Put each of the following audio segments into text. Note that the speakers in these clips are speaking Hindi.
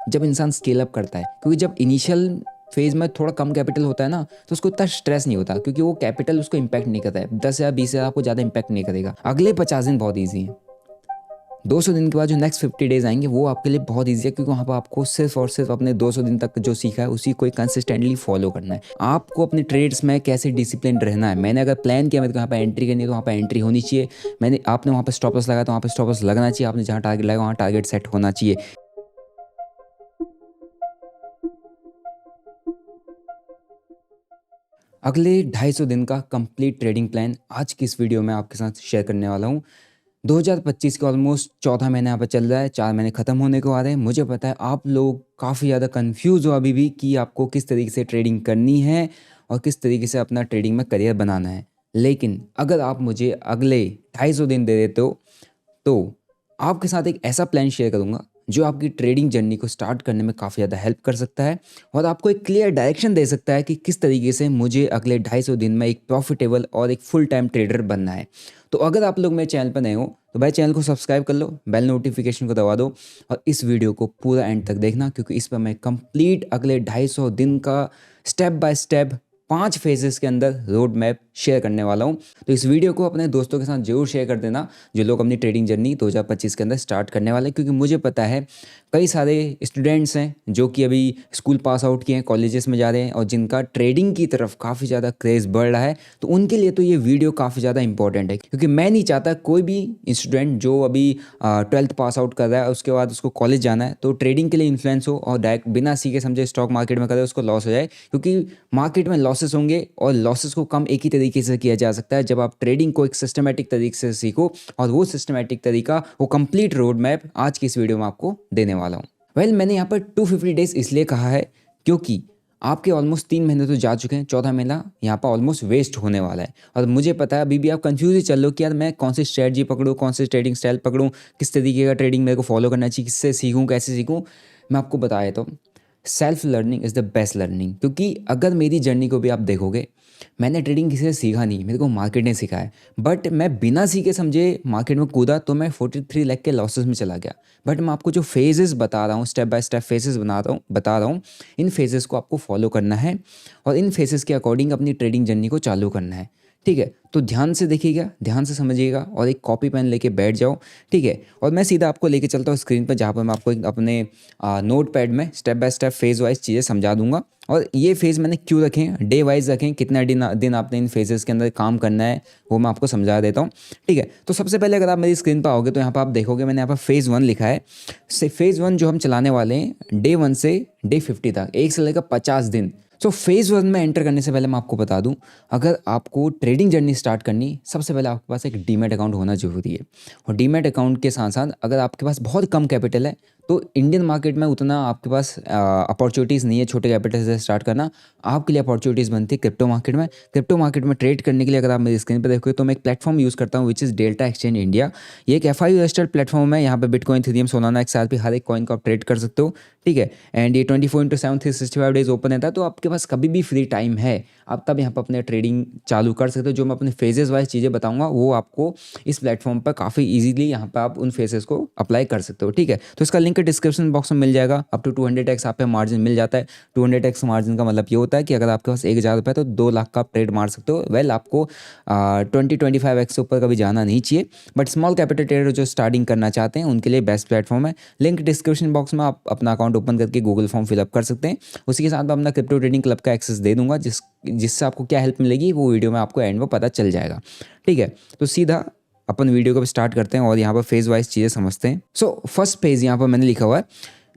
जब इंसान स्केल अप करता है, क्योंकि जब इनिशियल फेज में थोड़ा कम कैपिटल होता है ना, तो उसको इतना स्ट्रेस नहीं होता, क्योंकि वो कैपिटल उसको इम्पैक्ट नहीं करता है। 10 या 20 हज़ार आपको ज़्यादा इम्पैक्ट नहीं करेगा। अगले 50 दिन बहुत ईजी है। 200 दिन के बाद जो नेक्स्ट 50 डेज आएंगे वो आपके लिए बहुत ईजी है, क्योंकि वहाँ पर आपको सिर्फ और सिर्फ अपने 200 दिन तक जो सीखा है उसी को कंसिस्टेंटली फॉलो करना है। आपको अपने ट्रेड्स में कैसे डिसिप्लिन रहना है। मैंने अगर प्लान किया मेरे को यहाँ पर एंट्री करनी है तो वहाँ पर एंट्री होनी चाहिए। आपने वहाँ पर स्टॉप लॉस लगाया तो वहाँ पर स्टॉप लॉस लगना चाहिए। आपने जहाँ टारगेट लगाया वहाँ टारगेट सेट होना चाहिए। अगले 250 दिन का कंप्लीट ट्रेडिंग प्लान आज की इस वीडियो में आपके साथ शेयर करने वाला हूँ। 2025 के ऑलमोस्ट चौथा महीना यहाँ पर चल रहा है, 4 महीने ख़त्म होने को आ रहे हैं। मुझे पता है आप लोग काफ़ी ज़्यादा कंफ्यूज हो अभी भी कि आपको किस तरीके से ट्रेडिंग करनी है और किस तरीके से अपना ट्रेडिंग में करियर बनाना है। लेकिन अगर आप मुझे अगले 250 दिन दे देते हो तो आपके साथ एक ऐसा प्लान शेयर करूंगा जो आपकी ट्रेडिंग जर्नी को स्टार्ट करने में काफ़ी ज़्यादा हेल्प कर सकता है और आपको एक क्लियर डायरेक्शन दे सकता है कि किस तरीके से मुझे अगले 250 दिन में एक प्रॉफिटेबल और एक फुल टाइम ट्रेडर बनना है। तो अगर आप लोग मेरे चैनल पर नए हो तो भाई चैनल को सब्सक्राइब कर लो, बेल नोटिफिकेशन को दबा दो और इस वीडियो को पूरा एंड तक देखना, क्योंकि इस पर मैं कंप्लीट अगले 250 दिन का स्टेप बाय स्टेप 5 फेजेस के अंदर रोड मैप शेयर करने वाला हूँ। तो इस वीडियो को अपने दोस्तों के साथ जरूर शेयर कर देना जो लोग अपनी ट्रेडिंग जर्नी 2025 के अंदर स्टार्ट करने वाले हैं, क्योंकि मुझे पता है कई सारे स्टूडेंट्स हैं जो कि अभी स्कूल पास आउट किए हैं, कॉलेजेस में जा रहे हैं और जिनका ट्रेडिंग की तरफ काफ़ी ज़्यादा क्रेज़ बढ़ रहा है। तो उनके लिए तो ये वीडियो काफ़ी ज़्यादा इंपॉर्टेंट है, क्योंकि मैं नहीं चाहता कोई भी स्टूडेंट जो अभी 12th पास आउट कर रहा है उसके बाद उसको कॉलेज जाना है तो ट्रेडिंग के लिए इन्फ्लुएंस हो और डायरेक्ट बिना सीखे समझे स्टॉक मार्केट में करे उसको लॉस हो जाए, क्योंकि मार्केट में लॉसेस होंगे और लॉसेस को कम एक ही तरीके से किया जा सकता है जब आप ट्रेडिंग को एक सिस्टमेटिक तरीके से सीखो। और वो सिस्टमेटिक तरीका, वो कंप्लीट रोड मैप आज की इस वीडियो में आपको देने वाला हूँ। मैंने यहाँ पर 250 डेज इसलिए कहा है क्योंकि आपके ऑलमोस्ट 3 महीने तो जा चुके हैं, चौथा महीना यहाँ पर ऑलमोस्ट वेस्ट होने वाला है। और मुझे पता है अभी भी आप कंफ्यूज ही चल लो कि यार मैं कौन सी स्ट्रेटजी पकड़ूँ, कौन सी ट्रेडिंग स्टाइल पकड़ूँ, किस तरीके का ट्रेडिंग मेरे को फॉलो करना चाहिए, किससे सीखूँ, कैसे सीखूँ। मैं आपको बताया तो self learning is the best learning, क्योंकि अगर मेरी जर्नी को भी आप देखोगे मैंने ट्रेडिंग किसी से सीखा नहीं, मेरे को मार्केट ने सिखाया। बट मैं बिना सीखे समझे मार्केट में कूदा तो मैं 43 लाख के लॉसेस में चला गया। बट मैं आपको जो फेजेस बता रहा हूँ, स्टेप बाय स्टेप फेजेस बता रहा हूँ, इन फेजेस को आपको फॉलो करना है और इन फेजेस के अकॉर्डिंग अपनी ट्रेडिंग जर्नी को चालू करना है। ठीक है, तो ध्यान से देखिएगा, ध्यान से समझिएगा और एक कॉपी पेन लेके बैठ जाओ। ठीक है, और मैं सीधा आपको लेके चलता हूँ स्क्रीन पर, जहाँ पर मैं आपको अपने नोट पैड में step by step phase wise चीज़ें समझा दूंगा। और ये फेज़ मैंने क्यों रखे हैं, डे वाइज रखें, कितना दिन आपने इन फेजेस के अंदर काम करना है वो मैं आपको समझा देता हूँ। ठीक है, तो सबसे पहले अगर आप मेरी स्क्रीन पर आओगे तो यहाँ पर आप देखोगे मैंने यहाँ पर फेज़ 1 लिखा है। फेज़ 1 जो हम चलाने वाले हैं डे 1 से डे 50 तक, 1 से लेकर 50 दिन। सो फेज़ 1 में एंटर करने से पहले मैं आपको बता दूं, अगर आपको ट्रेडिंग जर्नी स्टार्ट करनी, सबसे पहले आपके पास एक डीमैट अकाउंट होना जरूरी है। और डीमैट अकाउंट के साथ साथ अगर आपके पास बहुत कम कैपिटल है तो इंडियन मार्केट में उतना आपके पास अपॉर्चुनिटीज़ नहीं है छोटे कैपिटल से स्टार्ट करना। आपके लिए अपॉर्चुनिटीज़ बनती है क्रिप्टो मार्केट में। क्रिप्टो मार्केट में ट्रेड करने के लिए अगर आप मेरी स्क्रीन पर देखोगे तो मैं एक प्लेटफॉर्म यूज़ करता हूँ which is delta exchange India. ये एक FIU रजिस्टर्ड प्लेटफॉर्म है। यहाँ पे बिटकॉइन, इथेरियम, सोलाना, XRP हर एक कॉइन को आप ट्रेड कर सकते हो। ठीक है, एंड ये 24/7 365 डेज ओपन रहता है, तो आपके पास कभी भी फ्री टाइम है आप तब यहाँ पर अपने ट्रेडिंग चालू कर सकते हो। जो मैं अपने फेजेस वाइज चीज़ें बताऊंगा वो आपको इस प्लेटफॉर्म पर काफ़ी इजीली यहाँ पर आप उन फेजेस को अप्लाई कर सकते हो। ठीक है, तो इसका लिंक डिस्क्रिप्शन बॉक्स में मिल जाएगा। अप टू 200x आप पे मार्जिन मिल जाता है। 200x मार्जिन का मतलब ये होता है कि अगर आपके पास 1,000 रुपये तो 2 लाख का आप ट्रेड मार सकते हो। आपको 20-25x से ऊपर कभी जाना नहीं चाहिए, बट स्मॉल कैपिटल ट्रेडर जो स्टार्टिंग करना चाहते हैं उनके लिए बेस्ट प्लेटफॉर्म है। लिंक डिस्क्रिप्शन बॉक्स में आप अपना अकाउंट ओपन करके गूगल फॉर्म फिलअप कर सकते हैं। उसी के साथ मैं अपना क्रिप्टो ट्रेडिंग क्लब का एक्सेस दे दूंगा, जिससे आपको क्या हेल्प मिलेगी वो वीडियो में आपको एंड में पता चल जाएगा। ठीक है, तो सीधा अपन वीडियो को स्टार्ट करते हैं और यहाँ पर फेज वाइज चीज़ें समझते हैं। सो फर्स्ट पेज यहाँ पर मैंने लिखा हुआ है,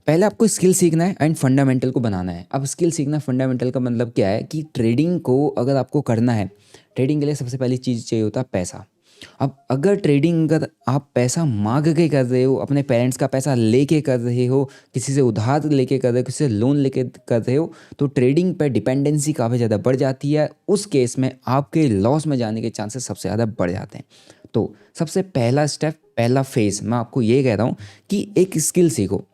पहले आपको स्किल सीखना है एंड फंडामेंटल को बनाना है। अब स्किल सीखना, फंडामेंटल का मतलब क्या है कि ट्रेडिंग को अगर आपको करना है, ट्रेडिंग के लिए सबसे पहली चीज़ चाहिए होता है पैसा। अब अगर ट्रेडिंग अगर आप पैसा मांग के कर रहे हो, अपने पेरेंट्स का पैसा लेके कर रहे हो, किसी से उधार लेके कर रहे हो, किसी से लोन लेके कर रहे हो, तो ट्रेडिंग पर डिपेंडेंसी काफ़ी ज़्यादा बढ़ जाती है। उस केस में आपके लॉस में जाने के चांसेस सबसे ज़्यादा बढ़ जाते हैं। तो सबसे पहला स्टेप, पहला फेज मैं आपको ये कह रहा हूँ कि एक स्किल सीखो।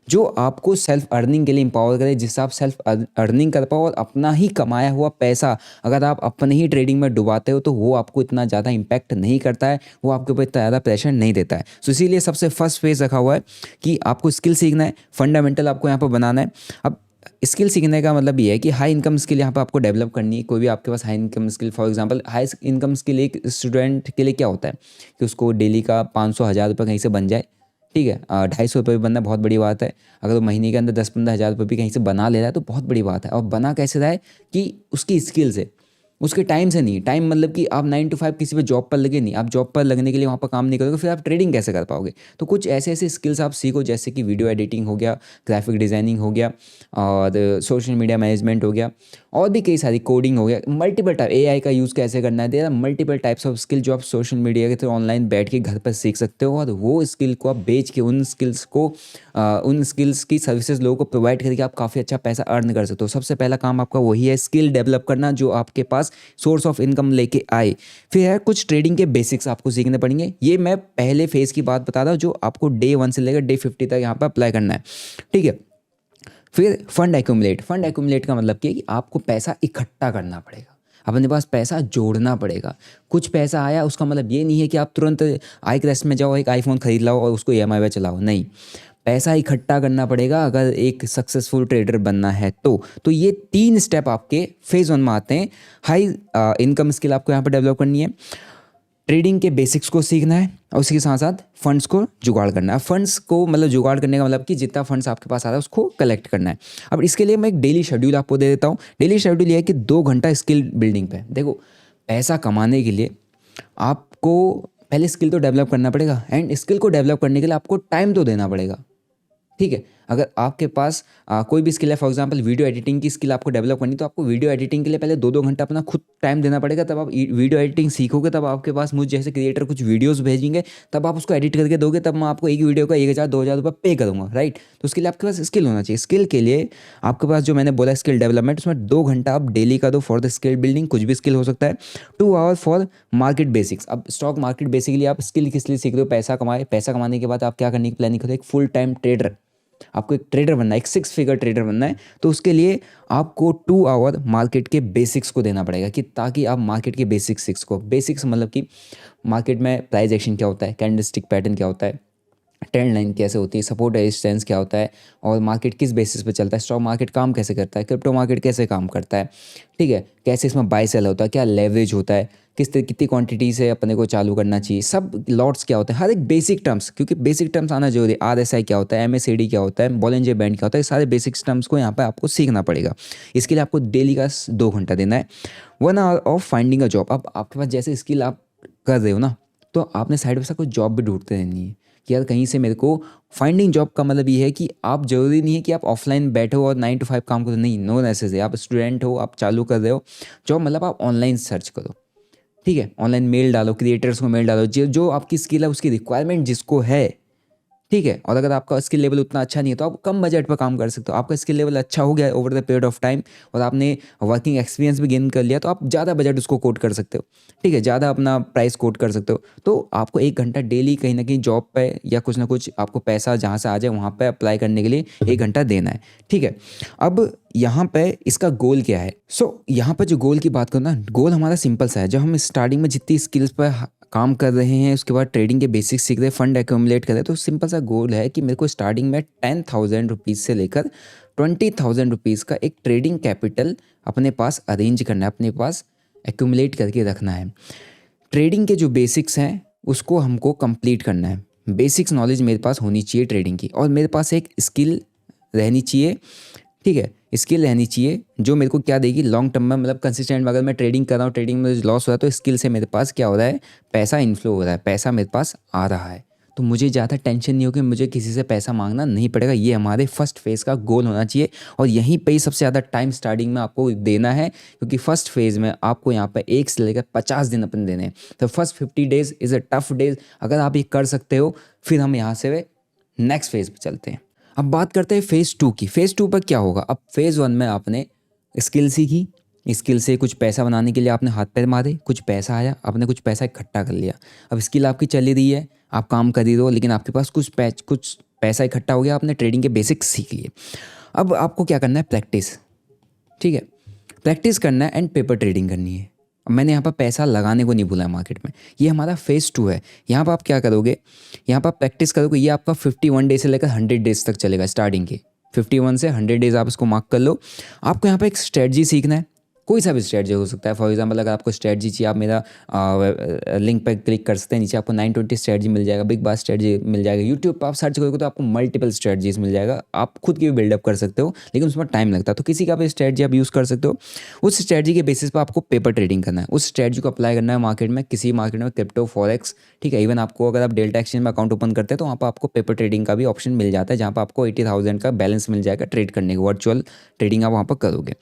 जो आपको सेल्फ अर्निंग के लिए एम्पावर करे, जिससे आप सेल्फ अर्निंग कर पाओ और अपना ही कमाया हुआ पैसा अगर आप अपने ही ट्रेडिंग में डुबाते हो तो वो आपको इतना ज़्यादा इम्पैक्ट नहीं करता है, वो आपके ऊपर इतना ज़्यादा प्रेशर नहीं देता है। सो इसीलिए सबसे फर्स्ट फेज रखा हुआ है कि आपको स्किल सीखना है, फंडामेंटल आपको यहाँ पर बनाना है। अब स्किल सीखने का मतलब ये है कि हाई इनकम स्किल यहाँ पे आपको डेवलप करनी है। कोई भी आपके पास high income skill, for example high income skill एक स्टूडेंट के लिए क्या होता है कि उसको डेली का 500-1000 रुपये कहीं से बन जाए, ठीक है। 250 रुपये भी बनना बहुत बड़ी बात है। अगर वो महीने के अंदर 10-15 हज़ार रुपये भी कहीं से बना ले रहा है तो बहुत बड़ी बात है। और बना कैसे रहा है कि उसकी स्किल से, उसके टाइम से नहीं। टाइम मतलब कि आप 9 to 5 किसी पे जॉब पर लगे नहीं, आप जॉब पर लगने के लिए वहाँ पर काम नहीं करोगे, फिर आप ट्रेडिंग कैसे कर पाओगे। तो कुछ ऐसे ऐसे स्किल्स आप सीखो, जैसे कि वीडियो एडिटिंग हो गया, ग्राफिक डिज़ाइनिंग हो गया, और सोशल मीडिया मैनेजमेंट हो गया, और भी कई सारी कोडिंग हो गया, मल्टीपल टाइप AI का यूज़ कैसे करना है। There are multiple types of skill जो आप सोशल मीडिया के थ्रू ऑनलाइन बैठ के घर पर सीख सकते हो, और वो स्किल को आप बेच के उन स्किल्स की सर्विसेज लोगों को प्रोवाइड करके आप काफ़ी अच्छा पैसा अर्न कर सकते हो। सबसे पहला काम आपका वही है, स्किल डेवलप करना जो आपके पास सोर्स ऑफ इनकम लेके आए। फिर है कुछ ट्रेडिंग के बेसिक्स आपको सीखने पड़ेंगे। ये मैं पहले फेज़ की बात बता रहा हूँ जो आपको डे 1 से लेकर डे 50 तक यहाँ पर अप्लाई करना है, ठीक है। फिर फंड एक्यूमुलेट का मतलब क्या है कि आपको पैसा इकट्ठा करना पड़ेगा, अपने पास पैसा जोड़ना पड़ेगा। कुछ पैसा आया उसका मतलब ये नहीं है कि आप तुरंत iCrest में जाओ, एक आईफोन खरीद लाओ और उसको EMI पे चलाओ, नहीं। पैसा इकट्ठा करना पड़ेगा अगर एक सक्सेसफुल ट्रेडर बनना है तो ये 3 स्टेप आपके फेज़ 1 में आते हैं। हाई इनकम स्किल आपको यहाँ पर डेवलप करनी है, ट्रेडिंग के बेसिक्स को सीखना है, और उसी के साथ साथ फंड्स को जुगाड़ करना है। फंड्स को मतलब जुगाड़ करने का मतलब कि जितना फंड्स आपके पास आ रहा है उसको कलेक्ट करना है। अब इसके लिए मैं एक डेली शेड्यूल आपको दे देता हूँ। डेली शेड्यूल ये है कि 2 घंटा स्किल बिल्डिंग पे। देखो, पैसा कमाने के लिए आपको पहले स्किल तो डेवलप करना पड़ेगा, एंड स्किल को डेवलप करने के लिए आपको टाइम तो देना पड़ेगा, ठीक है। अगर आपके पास कोई भी स्किल है, फॉर एग्जांपल वीडियो एडिटिंग की स्किल आपको डेवलप करनी, तो आपको वीडियो एडिटिंग के लिए पहले 2-2 घंटा अपना खुद टाइम देना पड़ेगा। तब आप वीडियो एडिटिंग सीखोगे, तब आपके पास मुझ जैसे क्रिएटर कुछ वीडियोस भेजेंगे, तब आप उसको एडिट करके दोगे, तब मैं आपको एक वीडियो का 1000-2000 रुपये पे करूँगा, राइट। तो उसके लिए आपके पास स्किल होना चाहिए। स्किल के लिए आपके पास जो मैंने बोला स्किल डेवलपमेंट, उसमें 2 घंटा आप डेली का दो फॉर द स्किल बिल्डिंग, कुछ भी स्किल हो सकता है। 2 आवर फॉर मार्केट बेसिक्स। अब स्टॉक मार्केट बेसिकली आप स्किल किस लिए सीख रहे हो, पैसा कमाने के बाद आप क्या करने की प्लानिंग करो, एक फुल टाइम ट्रेडर। आपको एक ट्रेडर बनना है, एक 6 फिगर ट्रेडर बनना है, तो उसके लिए आपको 2 आवर मार्केट के बेसिक्स को देना पड़ेगा, कि ताकि आप मार्केट के बेसिक्स मतलब कि मार्केट में प्राइस एक्शन क्या होता है, कैंडलस्टिक पैटर्न क्या होता है, ट्रेंड लाइन कैसे होती है, सपोर्ट रेजिस्टेंस क्या होता है, और मार्केट किस बेसिस पे चलता है, स्टॉक मार्केट काम कैसे करता है, क्रिप्टो मार्केट कैसे काम करता है, ठीक है, कैसे इसमें बाय सेल होता है, क्या लेवरेज होता है, कितनी क्वांटिटी से अपने को चालू करना चाहिए, सब लॉट्स क्या होता है, हर एक बेसिक टर्म्स, क्योंकि बेसिक टर्म्स आना जरूरी है। RSI क्या होता है, MACD क्या होता है, बॉलिंजर बैंड क्या होता है, सारे बेसिक टर्म्स को यहाँ पर आपको सीखना पड़ेगा। इसके लिए आपको डेली का 2 घंटा देना है। 1 hour of finding a job. अब आपके पास जैसे स्किल आप कर रहे हो ना, तो आपने साइड बाय साइड कोई जॉब भी ढूंढते रहनी है कि यार कहीं से मेरे को फाइंडिंग जॉब का मतलब ये है कि आप जरूरी नहीं है कि आप ऑफलाइन बैठो और 9 to 5 काम करो, नहीं, नो नेसेसरी। आप स्टूडेंट हो, आप चालू कर रहे हो जॉब, मतलब आप ऑनलाइन सर्च करो, ठीक है, ऑनलाइन मेल डालो, क्रिएटर्स को मेल डालो, जो आपकी स्किल है उसकी रिक्वायरमेंट जिसको है, ठीक है। और अगर आपका स्किल लेवल उतना अच्छा नहीं है तो आप कम बजट पर काम कर सकते हो। आपका स्किल लेवल अच्छा हो गया over the period of time और आपने वर्किंग एक्सपीरियंस भी गेन कर लिया, तो आप ज़्यादा बजट उसको कोट कर सकते हो, ठीक है, ज़्यादा अपना प्राइस कोट कर सकते हो। तो आपको 1 घंटा डेली कहीं ना कहीं जॉब पे या कुछ ना कुछ आपको पैसा जहाँ से आ जाए वहाँ पे अप्लाई करने के लिए 1 घंटा देना है, ठीक है। अब यहाँ पे इसका गोल क्या है? यहाँ पर जो गोल की बात करूँ ना, गोल हमारा सिंपल सा है। जब हम स्टार्टिंग में जितनी स्किल्स पर काम कर रहे हैं, उसके बाद ट्रेडिंग के बेसिक्स सीख रहे हैं, फंड एक्यूमुलेट कर रहे हैं, तो सिंपल सा गोल है कि मेरे को स्टार्टिंग में 10,000 रुपीज़ से लेकर 20,000 रुपीज़ का एक ट्रेडिंग कैपिटल अपने पास अरेंज करना है, अपने पास एक्यूमुलेट करके रखना है। ट्रेडिंग के जो बेसिक्स हैं उसको हमको कंप्लीट करना है। बेसिक्स नॉलेज मेरे पास होनी चाहिए ट्रेडिंग की, और मेरे पास एक स्किल रहनी चाहिए, ठीक है, स्किल रहनी चाहिए जो मेरे को क्या देगी लॉन्ग टर्म में, मतलब कंसिस्टेंट। अगर मैं ट्रेडिंग कर रहा हूँ, ट्रेडिंग में लॉस हो रहा है, तो स्किल से मेरे पास क्या हो रहा है, पैसा इन्फ्लो हो रहा है, पैसा मेरे पास आ रहा है, तो मुझे ज़्यादा टेंशन नहीं होगी, मुझे किसी से पैसा मांगना नहीं पड़ेगा। ये हमारे फर्स्ट फेज़ का गोल होना चाहिए, और यहीं पे ही सबसे ज़्यादा टाइम स्टार्टिंग में आपको देना है, क्योंकि फर्स्ट फेज़ में आपको यहाँ पे 1 से लेकर 50 दिन अपने देने हैं। तो first 50 days is a tough days. अगर आप ये कर सकते हो, फिर हम यहाँ से नेक्स्ट फेज़ पर चलते हैं। अब बात करते हैं फेज़ 2 की। फेज़ 2 पर क्या होगा? अब फेज़ 1 में आपने स्किल सीखी, स्किल से कुछ पैसा बनाने के लिए आपने हाथ पैर मारे, कुछ पैसा आया, आपने कुछ पैसा इकट्ठा कर लिया। अब स्किल आपकी चल ही रही है, आप काम कर ही रहे हो, लेकिन आपके पास कुछ पैसा इकट्ठा हो गया, आपने ट्रेडिंग के बेसिक्स सीख लिए। अब आपको क्या करना है, प्रैक्टिस। ठीक है, प्रैक्टिस करना है एंड पेपर ट्रेडिंग करनी है। अब मैंने यहाँ पर पैसा लगाने को नहीं बोला है मार्केट में, ये हमारा फेज़ 2 है। यहाँ पर आप क्या करोगे, यहाँ पर प्रैक्टिस करोगे, ये आपका 51 डे से लेकर 100 डेज तक चलेगा स्टार्टिंग के। 51 से 100 डेज आप इसको मार्क कर लो। आपको यहाँ पर एक स्ट्रेटजी सीखना है, कोई सा भी स्ट्रेटजी हो सकता है। फॉर एग्जांपल अगर आपको स्ट्रेटजी चाहिए, आप मेरा लिंक पर क्लिक कर सकते हैं, नीचे आपको 920 स्ट्रेटजी मिल जाएगा, बिग बास स्ट्रेटजी मिल जाएगा। यूट्यूब पर आप सर्च करोगे तो आपको मल्टीपल स्ट्रेटजीज मिल जाएगा, आप खुद की भी बिल्डअप कर सकते हो, लेकिन उसमें टाइम लगता है। तो किसी का भी स्ट्रेटजी आप यूज़ कर सकते हो। उस स्ट्रेटजी के बेसिस पर आपको पेपर ट्रेडिंग करना है, उस स्ट्रेटजी को अप्लाई करना है मार्केट में, किसी मार्केट में, क्रिप्टो, फॉरेक्स। ठीक है, इवन आपको अगर आप डेल्टा एक्सचेंज में अकाउंट ओपन करते हैं तो वहाँ पर आपको पेपर ट्रेडिंग का भी ऑप्शन मिल जाता है, जहाँ पर आपको 80,000 का बैलेंस मिल जाएगा ट्रेड करने को, वर्चुअल ट्रेडिंग आप वहाँ पर करोगे।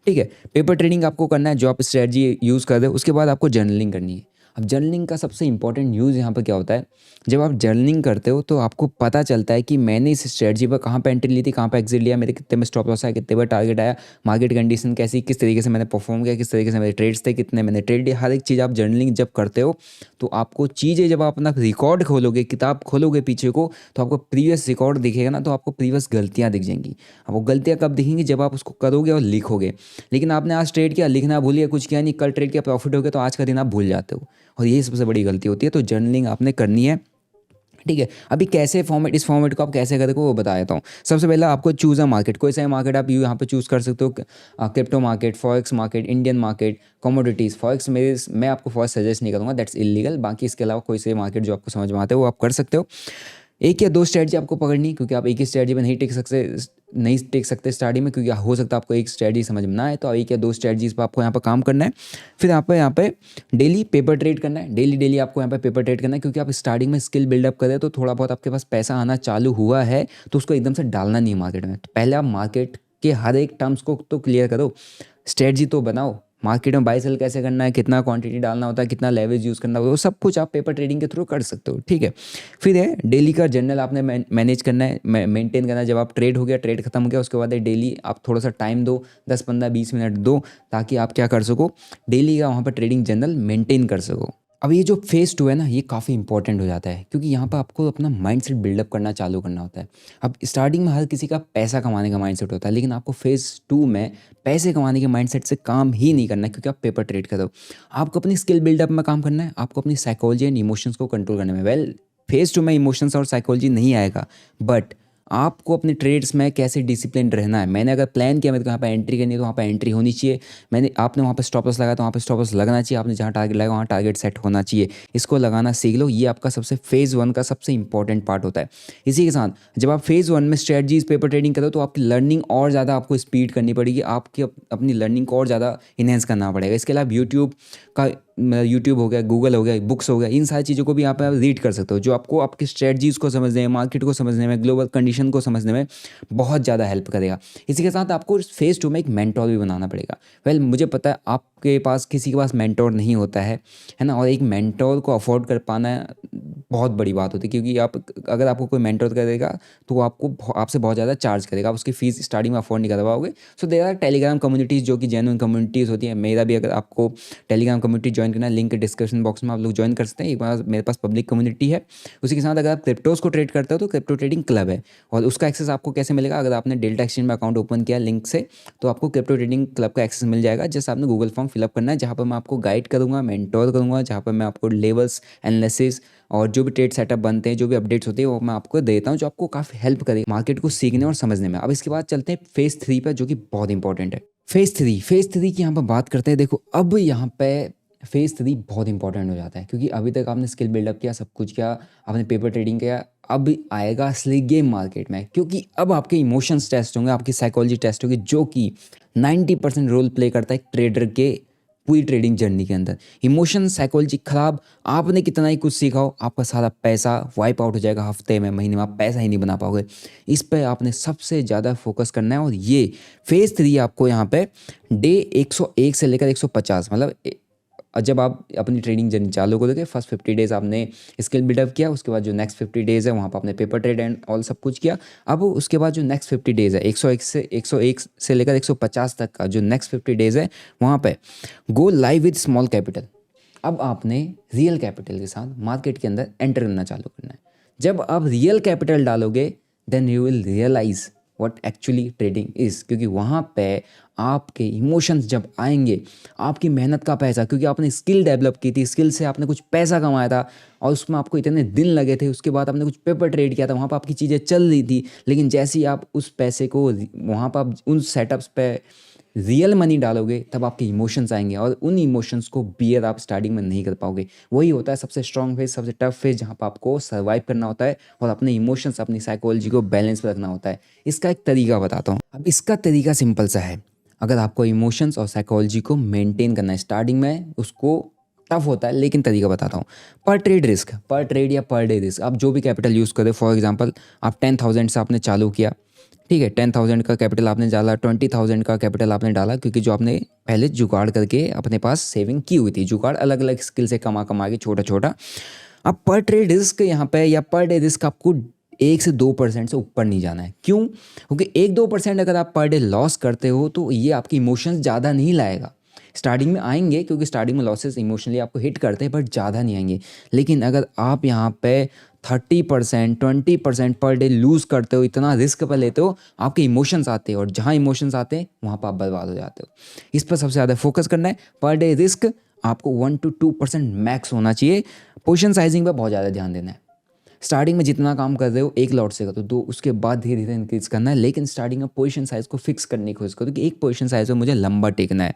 ठीक है, पेपर ट्रेडिंग आपको करना है, जो आप स्ट्रेटजी यूज़ कर रहे हो। उसके बाद आपको जर्नलिंग करनी है। अब जर्नलिंग का सबसे इंपॉर्टेंट यूज़ यहाँ पर क्या होता है, जब आप जर्नलिंग करते हो तो आपको पता चलता है कि मैंने इस स्ट्रेटजी पर कहाँ पे एंट्री ली थी, कहाँ पे एग्जिट लिया, मेरे कितने में स्टॉप लॉस आया, कितने में टारगेट आया, मार्केट कंडीशन कैसी, किस तरीके से मैंने परफॉर्म किया, किस तरीके से मेरे ट्रेड्स थे, कितने मैंने ट्रेड लिया। हर एक चीज़ आप जर्नलिंग जब करते हो तो आपको चीज़ें, जब आप अपना रिकॉर्ड खोलोगे, किताब खोलोगे पीछे को, तो आपको प्रीवियस रिकॉर्ड दिखेगा ना, तो आपको प्रीवियस गलतियाँ दिख जाएंगी। अब वो गलतियाँ कब दिखेंगी, जब आप उसको करोगे और लिखोगे। लेकिन आपने आज ट्रेड किया, लिखना भूल गया, कुछ किया नहीं, कल ट्रेड किया, प्रॉफिट हो गया, तो आज का दिन आप भूल जाते हो, और यही सबसे बड़ी गलती होती है। तो जर्नलिंग आपने करनी है। ठीक है, अभी कैसे फॉर्मेट, इस फॉर्मेट को आप कैसे करोगे वो बता देता हूँ। सबसे पहले आपको चूज़ अ मार्केट, कोई सा मार्केट आप यहाँ पे चूज़ कर सकते हो। Crypto market, forex market, Indian market, commodities. Forex मैं आपको फॉरेक्स सजेस्ट नहीं करूँगा, दैट्स इलीगल। बाकी इसके अलावा कोई से मार्केट जो आपको समझ में आते हो वो आप कर सकते हो। एक या दो स्ट्रेटजी आपको पकड़नी, क्योंकि आप एक ही स्ट्रेटजी में नहीं टिक सकते स्टार्टिंग में, क्योंकि हो सकता है आपको एक स्ट्रेटजी समझ में ना आए। तो एक या दो स्ट्रेटजीज पर आपको यहाँ पर काम करना है। फिर यहाँ पे डेली पेपर ट्रेड करना है, डेली आपको यहाँ पे पेपर ट्रेड करना है, क्योंकि आप स्टार्टिंग में स्किल बिल्डअप करें तो थोड़ा बहुत आपके पास पैसा आना चालू हुआ है, तो उसको एकदम से डालना नहीं है मार्केट में। तो पहले आप मार्केट के हर एक टर्म्स को तो क्लियर करो, स्ट्रेटजी तो बनाओ, मार्केट में बाय सेल कैसे करना है, कितना क्वांटिटी डालना होता है, कितना लेवरेज यूज़ करना होता है, वो सब कुछ आप पेपर ट्रेडिंग के थ्रू कर सकते हो। ठीक है, फिर है डेली का जर्नल आपने मैनेज करना है, मेंटेन करना है। जब आप ट्रेड हो गया, ट्रेड खत्म हो गया, उसके बाद डेली आप थोड़ा सा टाइम दो, 10-15-20 मिनट दो, ताकि आप क्या कर सको, डेली का वहाँ पर ट्रेडिंग जर्नल मेंटेन कर सको। अब ये जो फेज़ 2 है ना, ये काफ़ी इंपॉर्टेंट हो जाता है, क्योंकि यहाँ पर आपको अपना माइंडसेट बिल्डअप करना चालू करना होता है। अब स्टार्टिंग में हर किसी का पैसा कमाने का माइंडसेट होता है, लेकिन आपको फेज़ 2 में पैसे कमाने के माइंडसेट से काम ही नहीं करना है, क्योंकि आप पेपर ट्रेड करो। आपको अपनी स्किल बिल्डअप में काम करना है, आपको अपनी साइकोलॉजी एंड इमोशंस को कंट्रोल करने में। फेज़ 2 में इमोशंस और साइकोलॉजी नहीं आएगा, बट आपको अपने ट्रेड्स में कैसे डिसिप्लिन रहना है। मैंने अगर प्लान किया मेरे को यहाँ पे एंट्री करनी है, तो वहाँ पे एंट्री होनी चाहिए। आपने वहाँ पे स्टॉप लॉस लगाया तो वहाँ पे स्टॉप लॉस लगना चाहिए। आपने जहाँ टारगेट लगाया वहाँ टारगेट सेट होना चाहिए। इसको लगाना सीख लो, ये आपका सबसे फेज़ 1 का सबसे इंपॉर्टेंट पार्ट होता है। इसी के साथ जब आप फेज़ 1 में स्ट्रेटजीज पेपर ट्रेडिंग करो, तो आपकी लर्निंग और ज़्यादा आपको स्पीड करनी पड़ेगी, आपकी अपनी लर्निंग को और ज़्यादा इन्हेंस करना पड़ेगा। इसके अलावा यूट्यूब हो गया, गूगल हो गया, बुक्स हो गया, इन सारी चीज़ों को भी आप रीड कर सकते हो, जो आपको आपकी स्ट्रेटजीज़ को समझने में, मार्केट को समझने में, ग्लोबल कंडीशन को समझने में बहुत ज़्यादा हेल्प करेगा। इसी के साथ आपको फेज़ 2 में एक मेंटोर भी बनाना पड़ेगा। मुझे पता है आपके पास किसी के पास मेंटोर नहीं होता है ना, और एक मेंटोर को अफोर्ड कर पाना बहुत बड़ी बात होती है, क्योंकि अगर आपको कोई मेंटोर करेगा तो वो आपसे बहुत ज़्यादा चार्ज करेगा, आप उसकी फ़ीस स्टार्टिंग में अफोर्ड नहीं कर पाओगे। So there are Telegram communities जो कि जेन्युइन कम्युनिटीज़ होती है। मेरा भी, अगर आपको टेलीग्राम कम्युनिटी ज्वाइन करना है, लिंक डिस्क्रिप्शन बॉक्स में आप लोग ज्वाइन कर सकते हैं। एक बार मेरे पास पब्लिक कम्युनिटी है। उसी के साथ अगर आप क्रिप्टोज़ को ट्रेड करते हो तो क्रिप्टो ट्रेडिंग क्लब है, और उसका एक्सेस आपको कैसे मिलेगा, अगर आपने डेल्टा एक्सचेंज में अकाउंट ओपन किया लिंक से, तो आपको क्रिप्टो ट्रेडिंग क्लब का एक्सेस मिल जाएगा। जैसे आपने गूगल फॉर्म फिलअप करना है, जहाँ पर मैं आपको गाइड करूँगा, मेंटोर करूँगा, जहाँ पर मैं आपको लेवल्स, एनालिसिस और जो भी ट्रेड सेटअप बनते हैं, जो भी अपडेट्स होते हैं, वो मैं आपको देता हूँ, जो आपको काफ़ी हेल्प करेगी मार्केट को सीखने और समझने में। अब इसके बाद चलते हैं फेज़ 3 पर, जो कि बहुत इंपॉर्टेंट है। फेज़ 3 की यहाँ पर बात करते हैं। देखो, अब यहाँ पे फेज़ 3 बहुत इंपॉर्टेंट हो जाता है, क्योंकि अभी तक आपने स्किल बिल्डअप किया, सब कुछ किया, आपने पेपर ट्रेडिंग किया। अब आएगा असली गेम मार्केट में, क्योंकि अब आपके इमोशंस टेस्ट होंगे, आपकी साइकोलॉजी टेस्ट होगी, जो कि 90% रोल प्ले करता है एक ट्रेडर के पूरी ट्रेडिंग जर्नी के अंदर। इमोशन, साइकोलॉजी खराब, आपने कितना ही कुछ सीखा हो, आपका सारा पैसा वाइप आउट हो जाएगा हफ्ते में, महीने में, आप पैसा ही नहीं बना पाओगे। इस पे आपने सबसे ज़्यादा फोकस करना है। और ये फेज़ 3 आपको यहाँ पे डे 101 से लेकर 150, मतलब जब आप अपनी ट्रेडिंग जर्नी चालू करोगे, फर्स्ट 50 डेज़ आपने स्किल बिल्डअप किया, उसके बाद जो नेक्स्ट 50 डेज़ है वहाँ पर आपने पेपर ट्रेड एंड ऑल सब कुछ किया। अब उसके बाद जो नेक्स्ट 50 डेज़ है, 101 से लेकर 150 तक का जो नेक्स्ट 50 डेज़ है, वहाँ पे go live with small capital. अब आपने रियल कैपिटल के साथ मार्केट के अंदर एंटर करना चालू करना है। जब आप रियल कैपिटल डालोगे then you will realize what actually trading is, क्योंकि वहाँ पे आपके इमोशंस जब आएंगे, आपकी मेहनत का पैसा, क्योंकि आपने स्किल डेवलप की थी, स्किल से आपने कुछ पैसा कमाया था और उसमें आपको इतने दिन लगे थे, उसके बाद आपने कुछ पेपर ट्रेड किया था, वहाँ पर आपकी चीज़ें चल रही थी, लेकिन जैसे ही आप उस पैसे को वहाँ पर आप उन सेटअप्स पे रियल मनी डालोगे, तब आपके इमोशंस आएंगे और उन इमोशंस को बियर आप स्टार्टिंग में नहीं कर पाओगे। वही होता है सबसे स्ट्रॉन्ग फेज, सबसे टफ फेज, जहाँ पर आपको सर्वाइव करना होता है और अपने इमोशंस, अपनी साइकोलॉजी को बैलेंस में रखना होता है। इसका एक तरीका बताता हूँ। अब इसका तरीका सिंपल सा है। अगर आपको इमोशंस और साइकोलॉजी को मेंटेन करना है स्टार्टिंग में, उसको टफ होता है, लेकिन तरीका बताता हूँ। पर ट्रेड रिस्क, पर ट्रेड या पर डे रिस्क, आप जो भी कैपिटल यूज़ करें, फॉर एग्जांपल आप 10,000 से आपने चालू किया, ठीक है, 10,000 का कैपिटल आपने डाला, 20,000 का कैपिटल आपने डाला, क्योंकि जो आपने पहले जुगाड़ करके अपने पास सेविंग की हुई थी, जुगाड़ अलग अलग स्किल से कमा कमा के छोटा छोटा। अब पर ट्रेड रिस्क यहाँ पे या पर डे रिस्क आपको 1 से 2% से ऊपर नहीं जाना है। क्यों? क्योंकि 1-2% अगर आप पर डे लॉस करते हो तो ये आपकी इमोशंस ज़्यादा नहीं लाएगा। स्टार्टिंग में आएंगे, क्योंकि स्टार्टिंग में लॉसेस इमोशनली आपको हिट करते हैं, बट ज़्यादा नहीं आएंगे। लेकिन अगर आप यहाँ पे 30%, 20% पर डे लूज़ करते हो, इतना रिस्क पर लेते हो, आपके इमोशंस आते हैं और जहाँ इमोशंस आते हैं वहाँ पर आप बर्बाद हो जाते हो। इस पर सबसे ज़्यादा फोकस करना है। पर डे रिस्क आपको 1 to 2% मैक्स होना चाहिए। पोजीशन साइजिंग पर बहुत ज़्यादा ध्यान देना है। स्टार्टिंग में जितना काम कर रहे हो एक लॉट से करो, तो उसके बाद धीरे धीरे इंक्रीज करना है, लेकिन स्टार्टिंग में पोजीशन साइज को फिक्स करने की कोशिश करो कि एक पोजीशन साइज में मुझे लंबा टेकना है।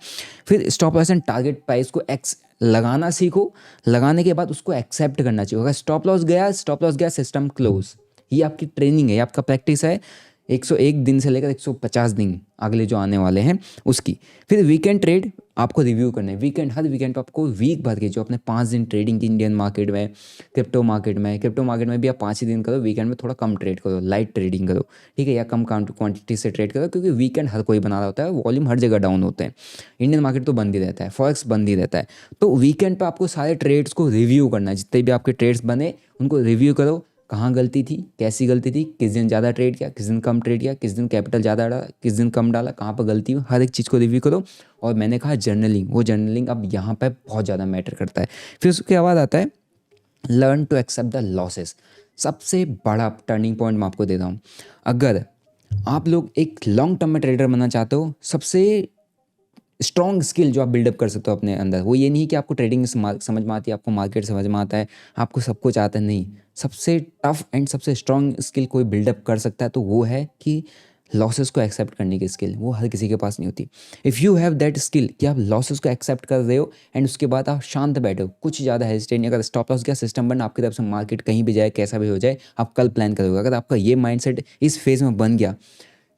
फिर stop loss and target price को लगाना सीखो। लगाने के बाद उसको एक्सेप्ट करना चाहिए। अगर स्टॉप लॉस गया, स्टॉप लॉस गया, सिस्टम क्लोज। ये आपकी ट्रेनिंग है, ये आपका प्रैक्टिस है 101 दिन से लेकर 150 दिन अगले जो आने वाले हैं उसकी। फिर वीकेंड ट्रेड आपको रिव्यू करना है। वीकेंड, हर वीकेंड पर आपको वीक भर के जो अपने 5 दिन ट्रेडिंग की इंडियन मार्केट में, क्रिप्टो मार्केट में भी आप 5 ही दिन करो। वीकेंड में थोड़ा कम ट्रेड करो, लाइट ट्रेडिंग करो, ठीक है, या कम क्वांटिटी से ट्रेड करो, क्योंकि वीकेंड हर कोई बना रहा होता है, वॉल्यूम हर जगह डाउन होते हैं। इंडियन मार्केट तो बंद ही रहता है, फॉरेक्स बंद ही रहता है। तो वीकेंड पर आपको सारे ट्रेड्स को रिव्यू करना है। जितने भी आपके ट्रेड्स बने उनको रिव्यू करो। कहाँ गलती थी, कैसी गलती थी, किस दिन ज़्यादा ट्रेड किया, किस दिन कम ट्रेड किया, किस दिन कैपिटल ज़्यादा डाला, किस दिन कम डाला, कहाँ पर गलती हुई, हर एक चीज़ को रिव्यू करो। और मैंने कहा जर्नलिंग, वो जर्नलिंग अब यहाँ पे बहुत ज़्यादा मैटर करता है। फिर उसके बाद आता है learn to accept the losses. सबसे बड़ा टर्निंग पॉइंट मैं आपको देता हूँ। अगर आप लोग एक लॉन्ग टर्म में ट्रेडर बनना चाहते हो, सबसे स्ट्रॉन्ग स्किल जो आप बिल्डअप कर सकते हो अपने अंदर, वो ये नहीं कि आपको ट्रेडिंग समझ में आती है, आपको मार्केट समझ में आता है, आपको सब कुछ आता है, नहीं। सबसे टफ एंड सबसे स्ट्रॉन्ग स्किल कोई बिल्डअप कर सकता है तो वो है कि लॉसेस को एक्सेप्ट करने की स्किल। वो हर किसी के पास नहीं होती। If you have that skill कि आप लॉसेस को एक्सेप्ट कर रहे हो एंड उसके बाद आप शांत बैठे हो, कुछ ज़्यादा हेजिटेट नहीं। अगर स्टॉप लॉस का सिस्टम बन, आपकी तरफ से मार्केट कहीं भी जाए, कैसा भी हो जाए, आप कल प्लान करोगे। अगर आपका ये माइंडसेट इस फेज़ में बन गया,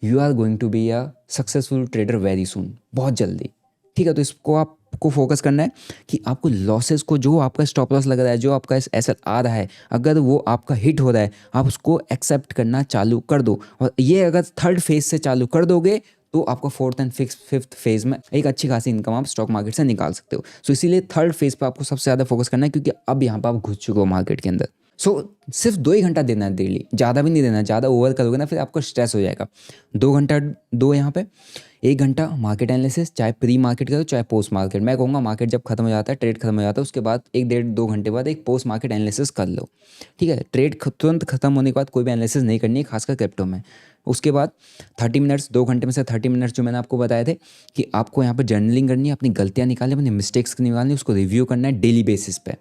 you are going to be a successful trader very soon, बहुत जल्दी, ठीक है। तो इसको आपको फोकस करना है कि आपको लॉसेस को, जो आपका स्टॉप लॉस लग रहा है, जो आपका एसेट आ रहा है, अगर वो आपका हिट हो रहा है, आप उसको एक्सेप्ट करना चालू कर दो। और ये अगर थर्ड फेज से चालू कर दोगे तो आपको फोर्थ एंड फिफ्थ फेज में एक अच्छी खासी इनकम आप स्टॉक मार्केट से निकाल सकते हो। सो इसीलिए थर्ड फेज पर आपको सबसे ज़्यादा फोकस करना है, क्योंकि अब यहाँ पर आप घुस चुके हो मार्केट के अंदर। सिर्फ 2 ही घंटा देना है डेली, ज़्यादा भी नहीं देना। ज़्यादा ओवर करोगे ना फिर आपको स्ट्रेस हो जाएगा। 2 घंटा दो यहाँ पे। 1 घंटा मार्केट एनालिसिस, चाहे प्री मार्केट करो चाहे पोस्ट मार्केट। मैं कहूँगा मार्केट जब खत्म हो जाता है, ट्रेड खत्म हो जाता है, उसके बाद 1-1.5-2 घंटे बाद एक पोस्ट मार्केट एनालिसिस कर लो, ठीक है। ट्रेड तुरंत खत्म होने के बाद कोई भी एनालिसिस नहीं करनी है, खासकर क्रिप्टो में। उसके बाद 30 मिनट्स, 2 घंटे में से 30 मिनट्स जो मैंने आपको बताए थे कि आपको यहाँ पर जर्नलिंग करनी है, अपनी गलतियाँ निकालनी, अपनी मिस्टेक्स निकालनी, उसको रिव्यू करना है डेली बेसिस पे,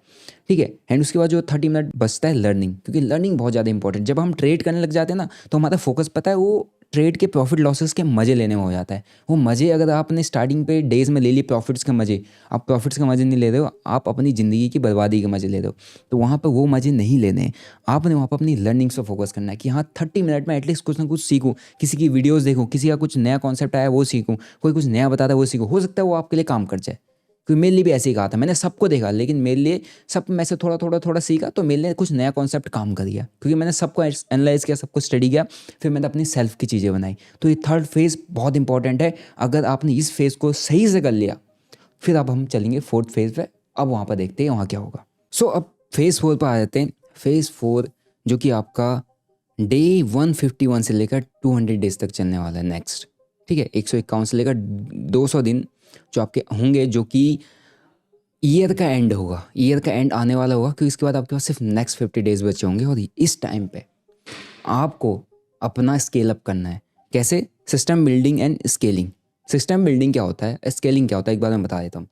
ठीक है। एंड उसके बाद जो 30 मिनट बचता है लर्निंग, क्योंकि लर्निंग बहुत ज़्यादा इंपॉर्टेंट। जब हम ट्रेड करने लग जाते हैं ना, तो हमारा फोकस पता है वो ट्रेड के प्रॉफिट लॉसेस के मज़े लेने में हो जाता है। वो मज़े अगर आपने स्टार्टिंग पे डेज में ले लिए प्रॉफिट्स के मज़े, आप प्रॉफिट्स के मज़े नहीं ले रहे हो, आप अपनी ज़िंदगी की बर्बादी के मज़े ले रहे हो। तो वहाँ पर वो मज़े नहीं लेने हैं। आपने वहाँ पर अपनी लर्निंग्स पर फोकस करना है कि हाँ 30 मिनट में एटलीस्ट कुछ ना कुछ सीखूँ, किसी की वीडियोज़ देखूँ, किसी का कुछ नया कॉन्सेप्ट आया वो सीखूँ, कोई कुछ नया बताता है वो सीखूँ। हो सकता है वो आपके लिए काम कर जाए, क्योंकि मेरे लिए भी ऐसे ही कहा था। मैंने सबको देखा, लेकिन मेरे लिए सब में से थोड़ा सीखा, तो मेरे लिए कुछ नया कॉन्सेप्ट काम कर गया, क्योंकि मैंने सबको एनालाइज किया, सबको स्टडी किया, फिर मैंने अपनी सेल्फ की चीज़ें बनाई। तो ये थर्ड फेज़ बहुत इंपॉर्टेंट है। अगर आपने इस फेज़ को सही से कर लिया, फिर अब हम चलेंगे फोर्थ फेज़ पे। अब वहाँ पर देखते हैं वहाँ क्या होगा। अब फेज़ 4 पर आ जाते हैं। फेज़ 4 जो कि आपका डे 151 से लेकर 200 डेज तक चलने वाला है नेक्स्ट, ठीक है। 151 से लेकर 200 दिन जो आपके होंगे, जो कि ईयर का एंड होगा, ईयर का एंड आने वाला होगा, क्योंकि इसके बाद आपके पास सिर्फ नेक्स्ट 50 डेज बचे होंगे। और इस टाइम पे आपको अपना स्केल अप करना है। कैसे? System building and scaling. System building क्या होता है, स्केलिंग क्या होता है, एक बार मैं बता देता हूँ।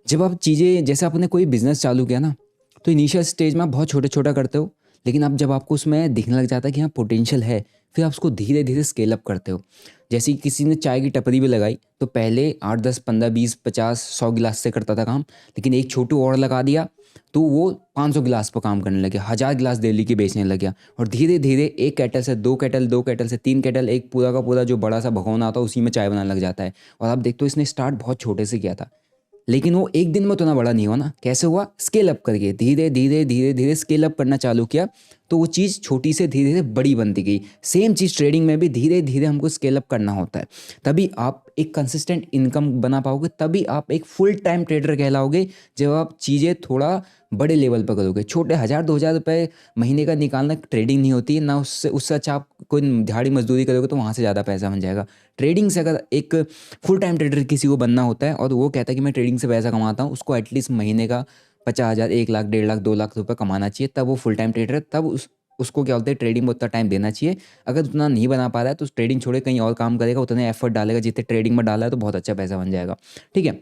जब आप चीज़ें, जैसे आपने कोई बिजनेस चालू किया ना, तो इनिशियल स्टेज में आप बहुत छोटा छोटा करते हो, लेकिन अब जब आपको उसमें दिखने लग जाता है कि हाँ पोटेंशियल है, फिर आप उसको धीरे धीरे स्केल अप करते हो। जैसे कि किसी ने चाय की टपरी भी लगाई, तो पहले 8 10 15 20 50 100 गिलास से करता था काम, लेकिन एक छोटू और लगा दिया तो वो 500 गिलास पर काम करने लगे, 1000 गिलास डेली के बेचने लग गया। और धीरे धीरे एक केटल से दो केटल, दो केटल से तीन केटल, एक पूरा का पूरा जो बड़ा सा भगोना आता है उसी में चाय बनाने लग जाता है। और आप देखते हो इसने स्टार्ट बहुत छोटे से किया था, लेकिन वो एक दिन में उतना बड़ा नहीं हुआ ना। कैसे हुआ? स्केल अप करके, धीरे धीरे धीरे धीरे स्केल अप करना चालू किया, तो वो चीज़ छोटी से धीरे धीरे बड़ी बनती गई। सेम चीज़ ट्रेडिंग में भी धीरे धीरे हमको स्केल अप करना होता है, तभी आप एक कंसिस्टेंट इनकम बना पाओगे, तभी आप एक फुल टाइम ट्रेडर कहलाओगे। जब आप चीज़ें थोड़ा बड़े लेवल पर करोगे, छोटे 1000 2000 रुपये महीने का निकालना ट्रेडिंग नहीं होती है ना। उससे अच्छा आप कोई दिहाड़ी मजदूरी करोगे तो वहाँ से ज़्यादा पैसा बन जाएगा। ट्रेडिंग से अगर एक फुल टाइम ट्रेडर किसी को बनना होता है और वो कहता है कि मैं ट्रेडिंग से पैसा कमाता हूँ, उसको एटलीस्ट महीने का 50,000 1 लाख 1.5 लाख 2 लाख रुपये कमाना चाहिए, तब वो फुल टाइम ट्रेडर है। तब उसको क्या बोलते हैं, ट्रेडिंग में उतना टाइम देना चाहिए। अगर उतना नहीं बना पा रहा है तो ट्रेडिंग छोड़े कहीं और काम करेगा, उतने एफर्ट डालेगा जितने ट्रेडिंग में डाला है, तो बहुत अच्छा पैसा बन जाएगा। ठीक है,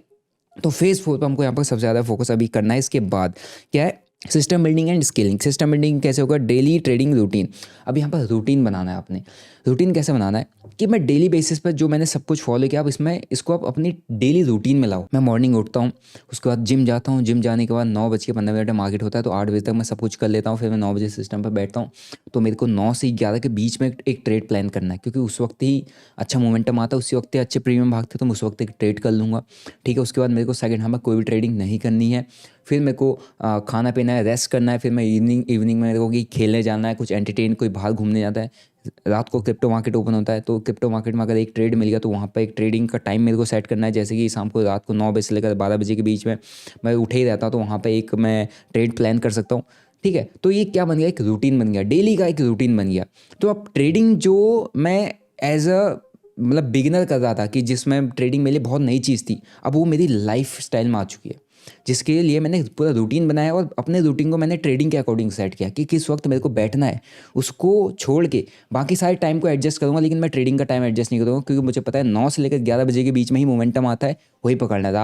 तो फेज 4 पर हमको यहाँ पर सबसे ज़्यादा फोकस अभी करना है। इसके बाद क्या है? System building and scaling. System building कैसे होगा? Daily trading routine. अब यहाँ पर रूटीन बनाना है आपने। रूटीन कैसे बनाना है कि मैं डेली बेसिस पर जो मैंने सब कुछ फॉलो किया, अब इसमें इसको आप अपनी डेली रूटीन में लाओ। मैं मॉर्निंग उठता हूँ, उसके बाद जिम जाता हूँ, जिम जाने के बाद 9:15 में मार्केट होता है, तो 8 बजे तक मैं सब कुछ कर लेता हूँ। फिर मैं 9 बजे सिस्टम पर बैठता हूँ, तो मेरे को 9 से 11 के बीच में एक ट्रेड प्लान करना है, क्योंकि उस वक्त ही अच्छा मोमेंटम आता है, उसी वक्त ही अच्छे प्रीमियम भागते, तो मैं उस वक्त एक ट्रेड कर लूँगा। ठीक है, उसके बाद मेरे को सेकंड हाफ में कोई भी ट्रेडिंग नहीं करनी है। फिर मेरे को खाना पीना है, रेस्ट करना है। फिर मैं इवनिंग में मेरे को कि खेलने जाना है, कुछ एंटरटेन, कोई बाहर घूमने जाता है। रात को क्रिप्टो मार्केट ओपन होता है, तो क्रिप्टो मार्केट में अगर एक ट्रेड मिल गया तो वहाँ पर एक ट्रेडिंग का टाइम मेरे को सेट करना है। जैसे कि शाम को रात को 9 बजे से लेकर 12 बजे के बीच में मैं उठे ही रहता हूँ, तो वहाँ पर एक मैं ट्रेड प्लान कर सकता हूँ। ठीक है, तो ये क्या बन गया? एक रूटीन बन गया, डेली का एक रूटीन बन गया। तो अब ट्रेडिंग जो मैं एज अ मतलब बिगिनर कर रहा था, कि जिसमें ट्रेडिंग मेरे लिए बहुत नई चीज़ थी, अब वो मेरी लाइफ स्टाइल में आ चुकी है, जिसके लिए मैंने पूरा रूटीन बनाया। और अपने रूटीन को मैंने ट्रेडिंग के अकॉर्डिंग सेट किया कि किस वक्त मेरे को बैठना है, उसको छोड़ के बाकी सारे टाइम को एडजस्ट करूँगा, लेकिन मैं ट्रेडिंग का टाइम एडजस्ट नहीं करूँगा, क्योंकि मुझे पता है 9 से लेकर 11 बजे के बीच में ही मोमेंटम आता है, वही पकड़ना है।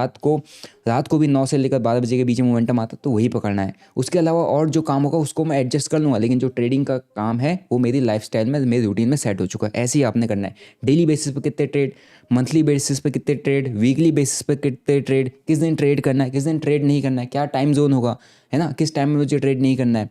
रात को भी 9 से लेकर 12 बजे के बीच में मोमेंटम आता है, तो वही पकड़ना है। उसके अलावा और जो काम होगा उसको मैं एडजस्ट कर लूँगा, लेकिन जो ट्रेडिंग का काम है वो मेरी लाइफस्टाइल में, मेरी रूटीन में सेट हो चुका है। ऐसे ही आपने करना है। डेली बेसिस पर कितने ट्रेड, मंथली बेसिस पे कितने ट्रेड, वीकली बेसिस पे कितने ट्रेड, किस दिन ट्रेड करना है, किस दिन ट्रेड नहीं करना है, क्या टाइम जोन होगा, है ना, किस टाइम में मुझे ट्रेड नहीं करना है,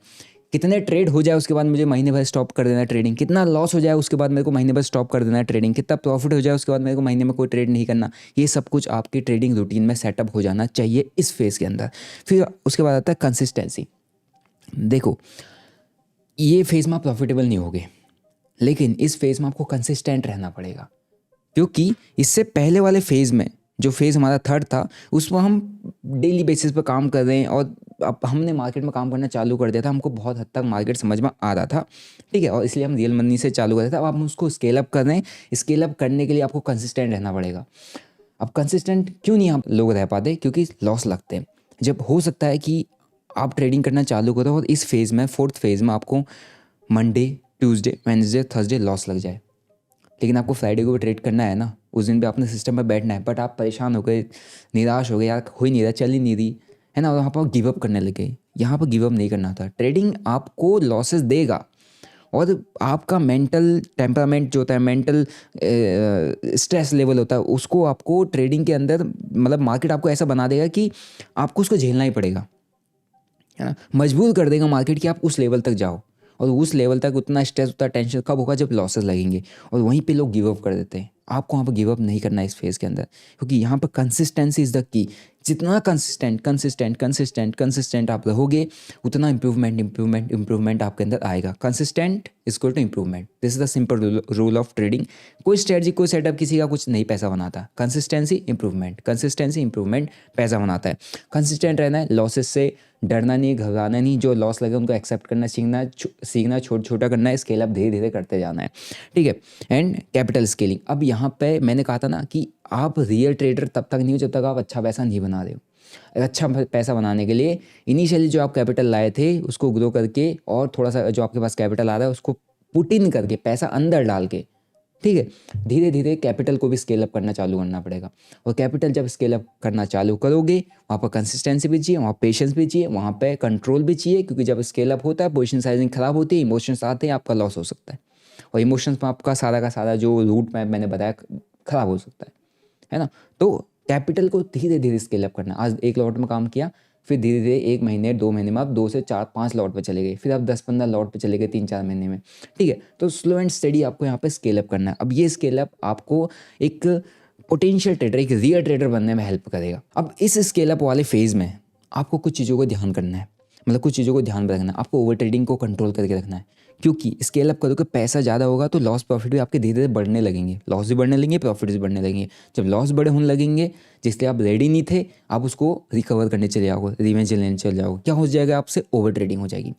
कितने ट्रेड हो जाए उसके बाद मुझे महीने भर स्टॉप कर देना है ट्रेडिंग, कितना लॉस हो जाए उसके बाद मेरे को महीने भर स्टॉप कर देना है ट्रेडिंग, कितना प्रॉफिट हो जाए उसके बाद मेरे को महीने में कोई ट्रेड नहीं करना। ये सब कुछ आपकी ट्रेडिंग रूटीन में सेटअप हो जाना चाहिए इस फेज़ के अंदर। फिर उसके बाद आता है कंसिस्टेंसी। देखो, ये फेज़ में आप प्रॉफिटेबल नहीं होगे, लेकिन इस फेज़ में आपको कंसिस्टेंट रहना पड़ेगा, क्योंकि इससे पहले वाले फेज़ में, जो फेज़ हमारा थर्ड था, उसमें हम डेली बेसिस पे काम कर रहे हैं, और अब हमने मार्केट में काम करना चालू कर दिया था, हमको बहुत हद तक मार्केट समझ में आ रहा था। ठीक है, और इसलिए हम रियल मनी से चालू कर रहे थे। अब हम उसको स्केल अप कर रहे हैं। स्केल अप करने के लिए आपको कंसिस्टेंट रहना पड़ेगा। अब कंसिस्टेंट क्यों नहीं आप लोग रह पाते? क्योंकि लॉस लगते हैं। जब हो सकता है कि आप ट्रेडिंग करना चालू करो और इस फेज़ में, फोर्थ फेज़ में, आपको Monday, Tuesday, Wednesday, Thursday loss लग जाए, लेकिन आपको फ्राइडे को भी ट्रेड करना है ना, उस दिन पे अपने सिस्टम पर बैठना है, बट आप परेशान हो गए, निराश हो गए, यार हो ही नहीं रहा, चल ही नहीं रही, है ना, वहाँ पर गिव अप करने लगे। यहाँ पर गिव अप नहीं करना था। ट्रेडिंग आपको लॉसेस देगा, और आपका मेंटल टेम्परामेंट जो होता है, मेंटल स्ट्रेस लेवल होता है, उसको आपको ट्रेडिंग के अंदर, मतलब मार्केट आपको ऐसा बना देगा कि आपको उसको झेलना ही पड़ेगा, है ना, मजबूर कर देगा मार्केट कि आप उस लेवल तक जाओ। और उस लेवल तक उतना स्ट्रेस, उतना टेंशन कब होगा? जब लॉसेस लगेंगे, और वहीं पे लोग गिव अप कर देते हैं। आपको वहाँ पर गिव अप नहीं करना है इस फेज़ के अंदर, क्योंकि यहाँ पर कंसिस्टेंसी इज़ द की। जितना कंसिस्टेंट आप रहोगे, उतना इंप्रूवमेंट आपके अंदर आएगा। Consistent equal to improvement. This is the simple rule of trading. कोई स्ट्रेटजी, कोई सेटअप किसी का कुछ नहीं पैसा बनाता। कंसिस्टेंसी इंप्रूवमेंट पैसा बनाता है। कंसिस्टेंट रहना है, लॉसेस से डरना नहीं, घबराना नहीं, जो लॉस लगे उनको एक्सेप्ट करना सीखना, छोटा करना है, स्केल अप धीरे धीरे करते जाना है। ठीक है, एंड कैपिटल स्केलिंग। अब यहाँ पे मैंने कहा था ना कि आप रियल ट्रेडर तब तक नहीं हो जब तक आप अच्छा पैसा नहीं बना रहे हो। अच्छा पैसा बनाने के लिए इनिशियली जो आप कैपिटल लाए थे उसको ग्रो करके, और थोड़ा सा जो आपके पास कैपिटल आ रहा है उसको पुट इन करके, पैसा अंदर डाल के, ठीक है। धीरे धीरे कैपिटल को भी स्केल अप करना चालू करना पड़ेगा। और कैपिटल जब स्केल अप करना चालू करोगे, वहाँ पर कंसिस्टेंसी भी चाहिए, वहाँ पेशेंस भी चाहिए, वहाँ पे कंट्रोल भी चाहिए, क्योंकि जब स्केल अप होता है पोजीशन साइजिंग खराब होती है, इमोशंस आते हैं, आपका लॉस हो सकता है। और इमोशंस में आपका सारा का सारा जो रूट मैप मैंने बताया खराब हो सकता है ना। तो कैपिटल को धीरे धीरे स्केल अप करना। आज 1 लॉट में काम किया, फिर धीरे धीरे 1 महीने 2 महीने में आप 2 से 4-5 लॉट पे चले गए, फिर आप 10-15 लॉट पे चले गए 3-4 महीने में, ठीक है। तो स्लो एंड स्टडी आपको यहाँ पे स्केल अप करना है। अब ये स्केल अप आपको एक पोटेंशियल ट्रेडर, एक रियल ट्रेडर बनने में हेल्प करेगा। अब इस स्केल अप वाले फेज़ में आपको कुछ चीज़ों को ध्यान करना है, मतलब कुछ चीज़ों को ध्यान में रखना है। आपको ओवर ट्रेडिंग को कंट्रोल करके रखना है, क्योंकि स्केल अप करोगे पैसा ज़्यादा होगा तो लॉस प्रॉफिट भी आपके धीरे धीरे बढ़ने लगेंगे, लॉस भी बढ़ने लगेंगे, प्रॉफिट भी बढ़ने लगेंगे। जब लॉस बड़े होने लगेंगे, जिसलिए आप रेडी नहीं थे, आप उसको रिकवर करने चले जाओगे, रिवेंज लेने चले जाओगे, क्या हो जाएगा, आपसे ओवर ट्रेडिंग हो जाएगी,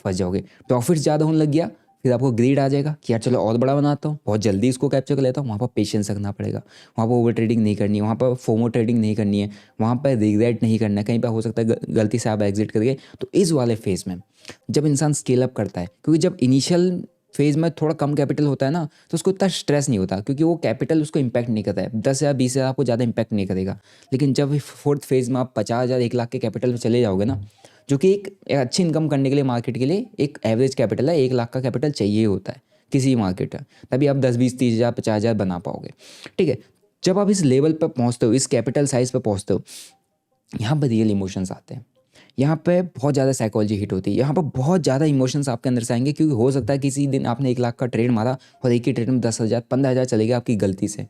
फंस जाओगे। प्रॉफिट ज़्यादा होने लग गया, फिर आपको ग्रीड आ जाएगा कि यार चलो और बड़ा बनाता हूँ, बहुत जल्दी इसको कैप्चर कर लेता हूँ। वहाँ पर पेशेंस रखना पड़ेगा, वहाँ पर ओवर ट्रेडिंग नहीं करनी है, वहाँ पर फोमो ट्रेडिंग नहीं करनी है, वहाँ पर रिग्रेट नहीं करना है, कहीं पर हो सकता है गलती से आप एग्जिट करके। तो इस वाले फेज़ में जब इंसान स्केल अप करता है, क्योंकि जब इनिशियल फेज़ में थोड़ा कम कैपिटल होता है ना, तो उसको इतना स्ट्रेस नहीं होता, क्योंकि वो कैपिटल उसको इंपैक्ट नहीं करता है। 10,000 20,000 आपको ज़्यादा इंपैक्ट नहीं करेगा। लेकिन जब फोर्थ फेज़ में आप 50,000 1 लाख के कैपिटल में चले जाओगे ना, जो कि एक अच्छी इनकम करने के लिए मार्केट के लिए एक एवरेज कैपिटल है, 1 लाख का कैपिटल चाहिए होता है किसी मार्केट में, तभी आप 10 20 30,000 50,000 बना पाओगे, ठीक है। जब आप इस लेवल पर पहुँचते हो, इस कैपिटल साइज़ पर पहुँचते हो, यहाँ पर रियल इमोशंस आते हैं, यहाँ पे बहुत ज़्यादा साइकोलॉजी हिट होती है, यहाँ पर बहुत ज़्यादा इमोशंस आपके अंदर से आएंगे, क्योंकि हो सकता है किसी दिन आपने 1 लाख का ट्रेड मारा और एक ही ट्रेड में 10,000 15,000 चले गए आपकी गलती से।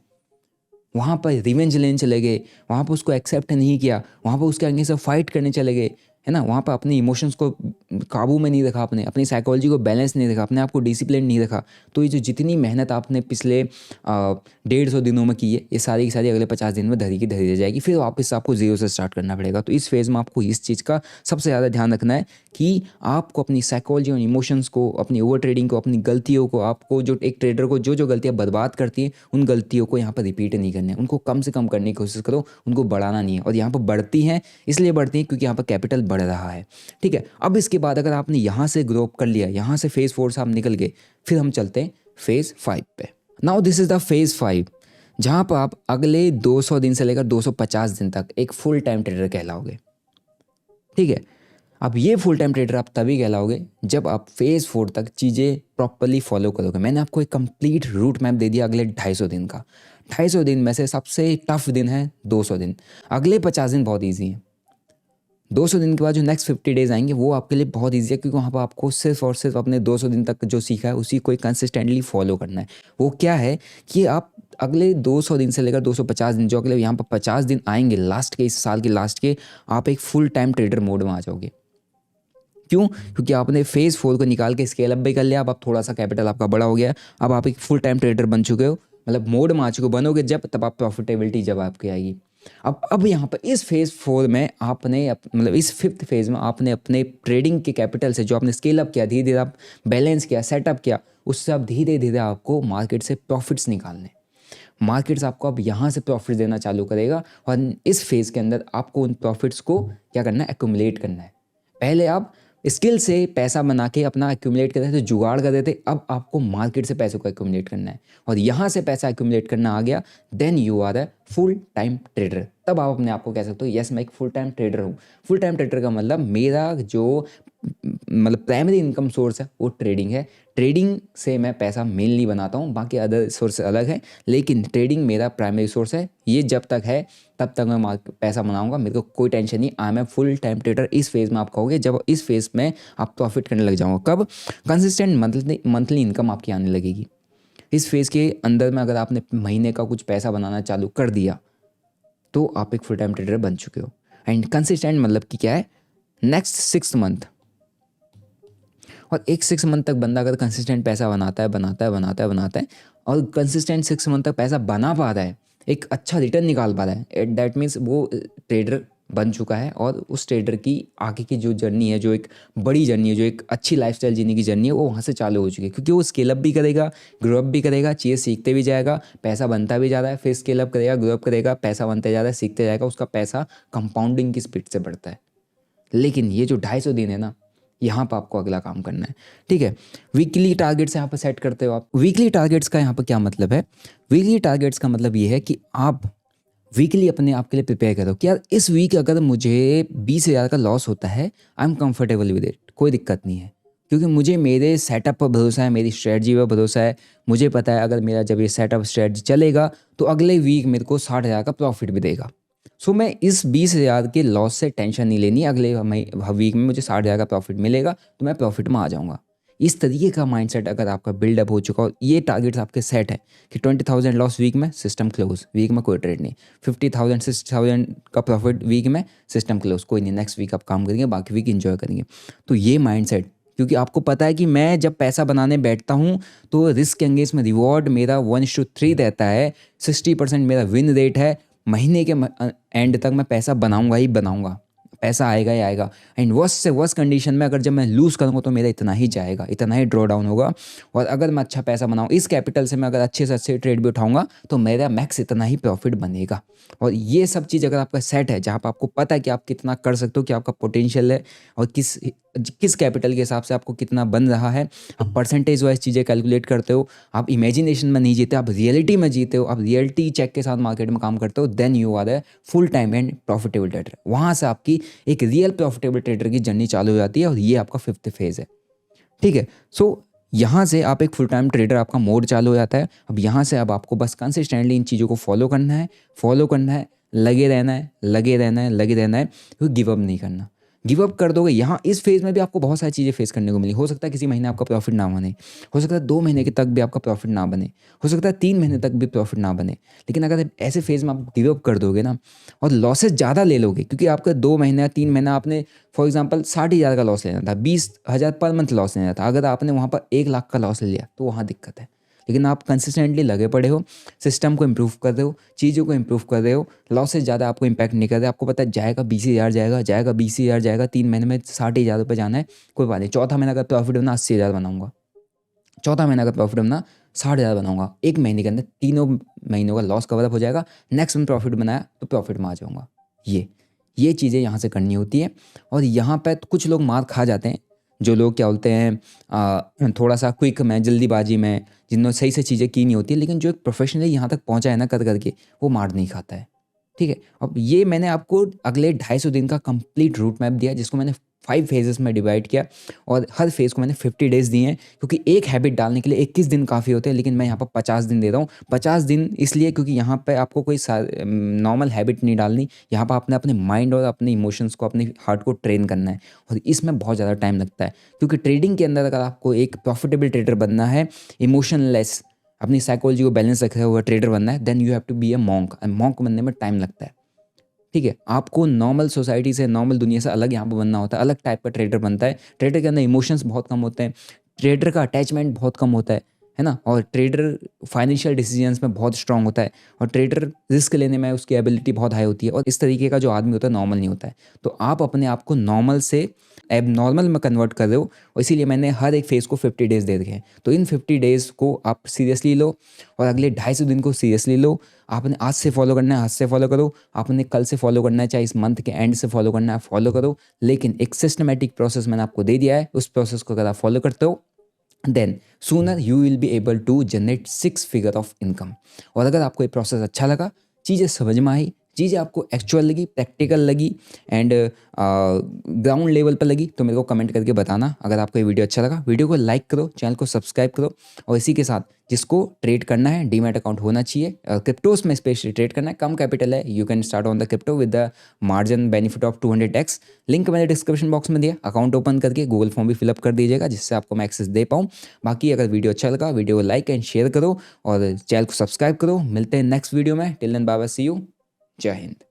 वहाँ पर रिवेंज लेने चले गए, वहाँ पर उसको एक्सेप्ट नहीं किया, वहाँ पर उसके आगे से फाइट करने चले गए, है ना। वहाँ पर अपने इमोशंस को काबू में नहीं रखा, आपने अपनी साइकोलॉजी को बैलेंस नहीं रखा, अपने आप को डिसिप्लिन नहीं रखा। तो ये जो जितनी मेहनत आपने पिछले 150 दिनों में की है, ये सारी की सारी अगले 50 दिन में धरी की धरी रह जाएगी, फिर वापस आपको जीरो से स्टार्ट करना पड़ेगा। तो इस फेज़ में आपको इस चीज़ का सबसे ज़्यादा ध्यान रखना है कि आपको अपनी साइकोलॉजी और इमोशंस को, अपनी ओवर ट्रेडिंग को, अपनी गलतियों को, आपको जो एक ट्रेडर को जो गलतियाँ बर्बाद करती हैं, उन गलतियों को यहाँ पर रिपीट नहीं करना है, उनको कम से कम करने की कोशिश करो, उनको बढ़ाना नहीं है। और यहाँ पर बढ़ती हैं, इसलिए बढ़ती हैं क्योंकि यहाँ पर कैपिटल बढ़ रहा है, ठीक है। अब इसके बाद अगर आपने यहाँ से ग्रो अप कर लिया, यहाँ से फेज़ 4 से आप निकल गए, फिर हम चलते हैं फेज़ 5 पे। Now this is the phase 5, जहाँ पर आप अगले 200 दिन से लेकर 250 दिन तक एक फुल टाइम ट्रेडर कहलाओगे, ठीक है। अब ये फुल टाइम ट्रेडर आप तभी कहलाओगे जब आप फेज़ 4 तक चीज़ें प्रॉपरली फॉलो करोगे। मैंने आपको एक कंप्लीट रूट मैप दे दिया अगले 250 दिन का। 250 दिन में से सबसे टफ दिन है 200 दिन, अगले 50 दिन बहुत ईजी हैं। 200 दिन के बाद जो नेक्स्ट 50 डेज आएंगे वो आपके लिए बहुत ईजी है, क्योंकि वहाँ पर आपको सिर्फ और सिर्फ अपने 200 दिन तक जो सीखा है उसी को कंसिस्टेंटली फॉलो करना है। वो क्या है कि आप अगले 200 दिन से लेकर 250 दिन, जो अगले यहाँ पर 50 दिन आएंगे लास्ट के, इस साल के लास्ट के, आप एक फुल टाइम ट्रेडर मोड में आ जाओगे। क्यों? क्योंकि आपने फेज़ 4 को निकाल के स्केल अप भी कर लिया, अब थोड़ा सा कैपिटल आपका बड़ा हो गया, अब आप एक फुल टाइम ट्रेडर बन चुके हो, मतलब मोड में आ चुके हो। बनोगे जब, तब आप प्रॉफिटेबिलिटी जब आपकी आएगी। अब यहाँ पर इस फेज़ 4 में आपने मतलब इस 5th फेज़ में आपने अपने ट्रेडिंग के कैपिटल से जो आपने स्केल अप किया, धीरे धीरे आप बैलेंस किया, सेटअप किया, उससे आप धीरे धीरे आपको मार्केट से प्रॉफिट्स निकालने, मार्केट्स आपको अब यहाँ से प्रॉफिट देना चालू करेगा। और इस फेज़ के अंदर आपको उन प्रॉफिट्स को क्या करना है, एक्यूमुलेट करना है। पहले आप स्किल से पैसा बना के अपना एक्यूमुलेट करते थे, जुगाड़ करते थे, अब आपको मार्केट से पैसों को एक्यूमुलेट करना है। और यहाँ से पैसा एक्यूमुलेट करना आ गया, then you are a full time trader. तब आप अपने आप को कह सकते हो यस मैं एक फुल टाइम ट्रेडर हूँ। फुल टाइम ट्रेडर का मतलब मेरा जो मतलब प्राइमरी इनकम सोर्स है वो ट्रेडिंग है। ट्रेडिंग से मैं पैसा मेनली बनाता हूँ, बाकी अदर सोर्स अलग है, लेकिन ट्रेडिंग मेरा प्राइमरी सोर्स है। ये जब तक है तब तक मैं पैसा बनाऊंगा, मेरे को कोई टेंशन नहीं। I am a full time trader. इस फेज़ में आप कहोगे जब इस फेज़ में आप प्रॉफिट करने लग जाओगे। कब? कंसिस्टेंट मंथली इनकम आपकी आने लगेगी। इस फेज़ के अंदर में अगर आपने महीने का कुछ पैसा बनाना चालू कर दिया तो आप एक फुल टाइम ट्रेडर बन चुके हो। एंड कंसिस्टेंट मतलब कि क्या है, नेक्स्ट 6 मंथ, और एक 6 मंथ तक बंदा अगर कंसिस्टेंट पैसा बनाता है और कंसिस्टेंट 6 मंथ तक पैसा बना पा रहा है, एक अच्छा रिटर्न निकाल पा रहा है, दैट मीन्स वो ट्रेडर बन चुका है। और उस ट्रेडर की आगे की जो जर्नी है, जो एक बड़ी जर्नी है, जो एक अच्छी लाइफस्टाइल जीने की जर्नी है, वो वहाँ से चालू हो चुकी है। क्योंकि वो स्केल अप भी करेगा, ग्रो अप भी करेगा, चीज़ें सीखते भी जाएगा, पैसा बनता भी जा रहा है, फिर स्केल अप करेगा, ग्रो अप करेगा, पैसा बनते जा रहा है, सीखते जाएगा, उसका पैसा कंपाउंडिंग की स्पीड से बढ़ता है। लेकिन ये जो 250 दिन है ना, यहाँ पर आपको अगला काम करना है, ठीक है। वीकली टारगेट्स यहाँ पर सेट करते हो आप। वीकली टारगेट्स का यहाँ पर क्या मतलब है? वीकली टारगेट्स का मतलब ये है कि आप वीकली अपने आप के लिए प्रिपेयर करो कि यार इस वीक अगर मुझे 20,000 का लॉस होता है, I am comfortable with it, कोई दिक्कत नहीं है, क्योंकि मुझे मेरे सेटअप पर भरोसा है, मेरी स्ट्रेटजी पर भरोसा है। मुझे पता है अगर मेरा जब ये सेटअप स्ट्रेटजी चलेगा तो अगले वीक मेरे को 60,000 का प्रॉफिट भी देगा। सो मैं इस 20,000 के लॉस से टेंशन नहीं लेनी, अगले वीक में मुझे 60,000 का प्रॉफिट मिलेगा तो मैं प्रॉफिट में आ जाऊँगा। इस तरीके का माइंडसेट अगर आपका बिल्डअप हो चुका हो, ये टारगेट्स आपके सेट है कि 20,000 लॉस वीक में, सिस्टम क्लोज, वीक में कोई ट्रेड नहीं। 50,000 60,000 का प्रॉफिट वीक में, सिस्टम क्लोज, कोई नहीं, नेक्स्ट वीक आप काम करेंगे, बाकी वीक इंजॉय करेंगे। तो ये माइंडसेट, क्योंकि आपको पता है कि मैं जब पैसा बनाने बैठता हूँ तो रिस्क एंगेज में रिवॉर्ड मेरा 1:3 रहता है, 60% मेरा विन रेट है। महीने के एंड तक मैं पैसा बनाऊंगा ही बनाऊंगा, पैसा आएगा ही आएगा। एंड वर्स्ट से वर्स्ट कंडीशन में अगर जब मैं लूज़ करूँगा तो मेरा इतना ही जाएगा, इतना ही ड्रॉ डाउन होगा। और अगर मैं अच्छा पैसा बनाऊँ, इस कैपिटल से मैं अगर अच्छे से अच्छे ट्रेड भी उठाऊंगा तो मेरा मैक्स इतना ही प्रॉफिट बनेगा। और ये सब चीज़ अगर आपका सेट है, जहाँ पर आपको पता है कि आप कितना कर सकते हो, कि आपका पोटेंशियल है और किस कैपिटल के हिसाब से आपको कितना बन रहा है, आप परसेंटेज वाइज चीज़ें कैलकुलेट करते हो, आप इमेजिनेशन में नहीं जीते, आप रियलिटी में जीते हो, आप रियलिटी चेक के साथ मार्केट में काम करते हो, then you are a full time and profitable trader. वहाँ से आपकी एक रियल प्रॉफिटेबल ट्रेडर की जर्नी चालू हो जाती है और ये आपका 5th फेज़ है, ठीक है। सो यहाँ से आप एक फुल टाइम ट्रेडर, आपका मोड चालू हो जाता है। अब यहाँ से अब आपको बस कंसिस्टेंटली इन चीज़ों को फॉलो करना है, लगे रहना है, लगे रहना है, लगे रहना है, क्योंकि गिव अप नहीं करना। गिव अप कर दोगे, यहाँ इस फेज़ में भी आपको बहुत सारी चीज़ें फेस करने को मिली। हो सकता है किसी महीने आपका प्रॉफिट ना बने, हो सकता है 2 महीने के तक भी आपका प्रॉफिट ना बने, हो सकता है 3 महीने तक भी प्रॉफिट ना बने। लेकिन अगर ऐसे फेज़ में आप गिव अप कर दोगे ना और लॉसेस ज़्यादा ले लोगे, क्योंकि आपका 2 महीना 3 महीना आपने फॉर एग्जांपल 60,000 का लॉस लेना था, 20,000 पर मंथ लॉस लेना था, अगर आपने वहाँ पर 1 लाख का लॉस ले लिया तो वहाँ दिक्कत है। लेकिन आप कंसिस्टेंटली लगे पड़े हो, सिस्टम को इम्प्रूव कर रहे हो, चीज़ों को इम्प्रूव कर रहे हो, लॉसेज ज़्यादा आपको इंपैक्ट नहीं कर रहे, आपको पता है जाएगा 20,000 जाएगा 20,000 जाएगा, 3 महीने में 60,000 रुपये जाना है, कोई बात नहीं। चौथा महीना का प्रॉफिट बना 80,000 बनाऊंगा, चौथा महीना का प्रॉफिट बना 60,000 बनाऊंगा, 1 महीने के अंदर तीनों महीनों का लॉस कवर अप हो जाएगा, नेक्स्ट मंथ प्रॉफिट बनाया तो प्रॉफिट में आ जाऊँगा। ये चीज़ें यहाँ से करनी होती है। और यहाँ पर कुछ लोग मार खा जाते हैं, जो लोग क्या बोलते हैं थोड़ा सा क्विक में, जल्दीबाजी में, जिन्होंने सही से चीज़ें की नहीं होती, लेकिन जो एक प्रोफेशनली यहाँ तक पहुँचा है ना कर करके, वो मार नहीं खाता है, ठीक है। अब ये मैंने आपको अगले 250 दिन का कंप्लीट रूट मैप दिया, जिसको मैंने 5 फेजेस में डिवाइड किया और हर फेज़ को मैंने 50 डेज़ दिए हैं, क्योंकि एक हैबिट डालने के लिए 21 दिन काफ़ी होते हैं, लेकिन मैं यहाँ पर 50 दिन दे रहा हूँ। 50 दिन इसलिए क्योंकि यहाँ पे आपको कोई नॉर्मल हैबिट नहीं डालनी, यहाँ पर आपने अपने माइंड और अपने इमोशंस को, अपने हार्ट को ट्रेन करना है, और इसमें बहुत ज़्यादा टाइम लगता है। क्योंकि ट्रेडिंग के अंदर अगर आपको एक प्रॉफिटेबल ट्रेडर बनना है, इमोशनलेस, अपनी साइकोलॉजी को बैलेंस रखे हुआ ट्रेडर बनना है, then you have to be a monk. Monk बनने में टाइम लगता है, ठीक है। आपको नॉर्मल सोसाइटी से, नॉर्मल दुनिया से अलग यहाँ पर बनना होता है, अलग टाइप का ट्रेडर बनता है। ट्रेडर के अंदर इमोशंस बहुत कम होते हैं, ट्रेडर का अटैचमेंट बहुत कम होता है ना। और ट्रेडर फाइनेंशियल डिसीजंस में बहुत स्ट्रांग होता है, और ट्रेडर रिस्क लेने में उसकी एबिलिटी बहुत हाई होती है। और इस तरीके का जो आदमी होता है नॉर्मल नहीं होता है। तो आप अपने आप को नॉर्मल से एब नॉर्मल में कन्वर्ट कर रहे हो, और इसीलिए मैंने हर एक फेज़ को 50 डेज़ दे रखे हैं। तो इन 50 डेज़ को आप सीरियसली लो, और अगले 250 दिन को सीरियसली लो। आपने आज से फॉलो करना है, आज से फॉलो करो, आपने कल से फॉलो करना है, चाहे इस मंथ के एंड से फॉलो करना है, फॉलो करो। लेकिन एक सिस्टमेटिक प्रोसेस मैंने आपको दे दिया है, उस प्रोसेस को अगर आप फॉलो करते हो, then sooner you will be able to generate 6 figure of income. और अगर आपको ये प्रोसेस अच्छा लगा, चीज़ें समझ में आई, चीज़ें आपको एक्चुअल लगी, प्रैक्टिकल लगी, एंड ग्राउंड लेवल पर लगी, तो मेरे को कमेंट करके बताना। अगर आपको ये वीडियो अच्छा लगा, वीडियो को लाइक करो, चैनल को सब्सक्राइब करो। और इसी के साथ जिसको ट्रेड करना है, डीमैट अकाउंट होना चाहिए, क्रिप्टोस में स्पेशली ट्रेड करना है, कम कैपिटल है, you can start on the crypto with the margin benefit of 200x। Link मैंने डिस्क्रिप्शन बॉक्स में दिया, अकाउंट ओपन करके गूगल फॉर्म भी फिलअप कर दीजिएगा, जिससे आपको मैं एक्सेस दे पाऊँ। बाकी अगर वीडियो अच्छा लगा, वीडियो को लाइक एंड शेयर करो और चैनल को सब्सक्राइब करो। मिलते हैं नेक्स्ट वीडियो में, till then bye bye, see you, जय हिंद।